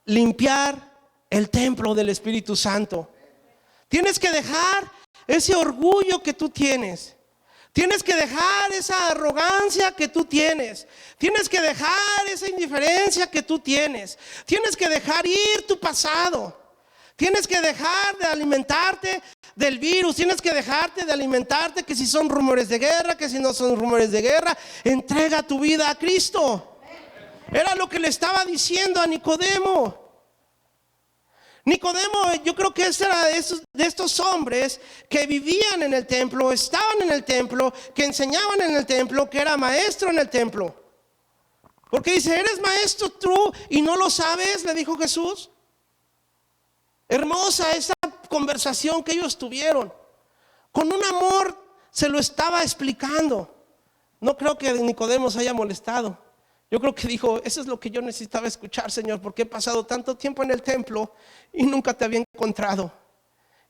limpiar el templo del Espíritu Santo. Tienes que dejar ese orgullo que tú tienes. Tienes que dejar esa arrogancia que tú tienes. Tienes que dejar esa indiferencia que tú tienes. Tienes que dejar ir tu pasado. Tienes que dejar de alimentarte del virus. Tienes que dejarte de alimentarte que si son rumores de guerra, que si no son rumores de guerra. Entrega tu vida a Cristo. Era lo que le estaba diciendo a Nicodemo. Nicodemo, yo creo que ese era de estos hombres que vivían en el templo, estaban en el templo, que enseñaban en el templo, que era maestro en el templo. Porque dice, ¿eres maestro tú y no lo sabes?, le dijo Jesús. Hermosa esa conversación que ellos tuvieron. Con un amor se lo estaba explicando. No creo que Nicodemo se haya molestado. Yo creo que dijo, eso es lo que yo necesitaba escuchar, Señor, porque he pasado tanto tiempo en el templo y nunca te había encontrado.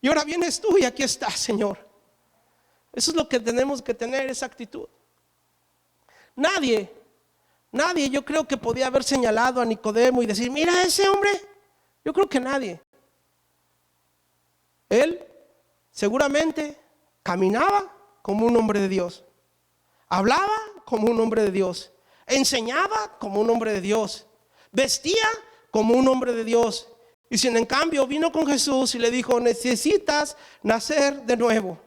Y ahora vienes tú y aquí estás, Señor. Eso es lo que tenemos que tener, esa actitud. Nadie yo creo que podía haber señalado a Nicodemo y decir, mira ese hombre. Yo creo que nadie. Él seguramente caminaba como un hombre de Dios. Hablaba como un hombre de Dios. Enseñaba como un hombre de Dios. Vestía como un hombre de Dios. Y si en cambio vino con Jesús y le dijo, necesitas nacer de nuevo.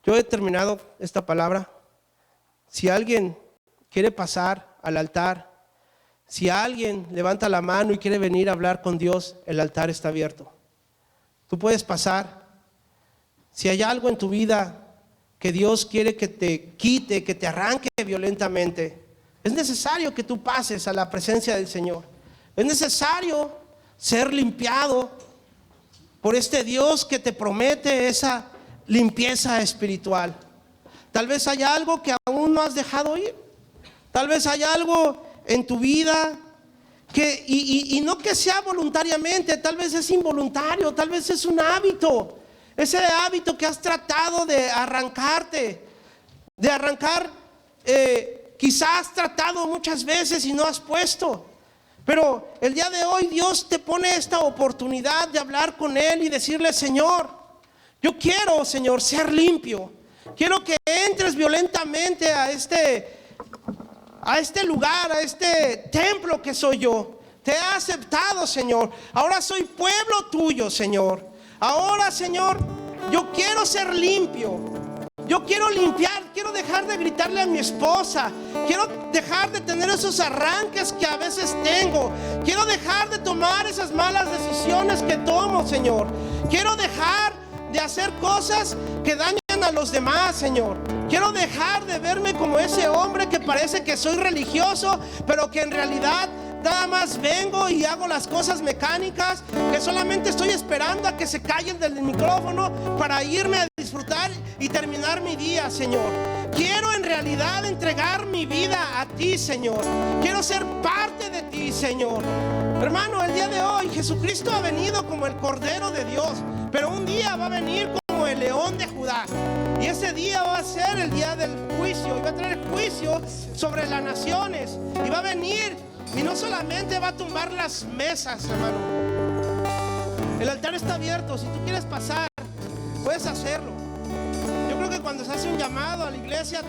Yo he terminado esta palabra. Si alguien quiere pasar al altar, si alguien levanta la mano y quiere venir a hablar con Dios, el altar está abierto. Tú puedes pasar. Si hay algo en tu vida que Dios quiere que te quite, que te arranque violentamente, es necesario que tú pases a la presencia del Señor. Es necesario ser limpiado por este Dios que te promete esa limpieza espiritual. Tal vez hay algo que aún no has dejado ir. Tal vez hay algo en tu vida que, y no que sea voluntariamente, tal vez es involuntario, tal vez es un hábito. Ese hábito que has tratado de arrancarte, de arrancar, quizás has tratado muchas veces y no has puesto. Pero el día de hoy Dios te pone esta oportunidad de hablar con Él y decirle: Señor, yo quiero, Señor, ser limpio. Quiero que entres violentamente a este lugar, a este templo que soy yo. Te he aceptado, Señor. Ahora soy pueblo tuyo, Señor. Ahora, Señor, yo quiero ser limpio. Yo quiero limpiar, quiero dejar de gritarle a mi esposa. Quiero dejar de tener esos arranques que a veces tengo. Quiero dejar de tomar esas malas decisiones que tomo, Señor. Quiero dejar de hacer cosas que dañan a los demás, Señor. Quiero dejar de verme como ese hombre que parece que soy religioso, pero que en realidad nada más vengo y hago las cosas mecánicas, que solamente estoy esperando a que se callen del micrófono para irme a disfrutar y terminar mi día, Señor. Quiero en realidad entregar mi vida a ti, Señor. Quiero ser parte de ti, Señor. Hermano, el día de hoy Jesucristo ha venido como el Cordero de Dios, pero un día va a venir como el León de Judá. Y ese día va a ser el día del juicio, y va a traer juicio sobre las naciones. Y va a venir y no solamente va a tumbar las mesas, hermano. El altar está abierto. Si tú quieres pasar, puedes hacerlo. Yo creo que cuando se hace un llamado a la iglesia,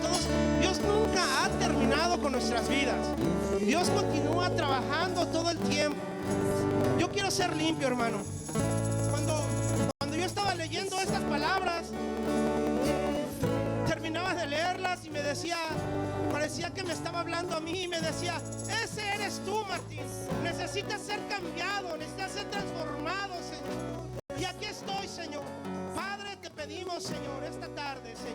Dios nunca ha terminado con nuestras vidas. Dios continúa trabajando todo el tiempo. Yo quiero ser limpio, hermano. Cuando yo estaba leyendo estas palabras, terminaba de leerlas y me decía, parecía que me estaba hablando a mí y me decía: ese eres tú, Martín. Necesitas ser cambiado, necesitas ser transformado, Señor. Y aquí estoy, Señor. Padre, te pedimos, Señor, esta tarde, Señor,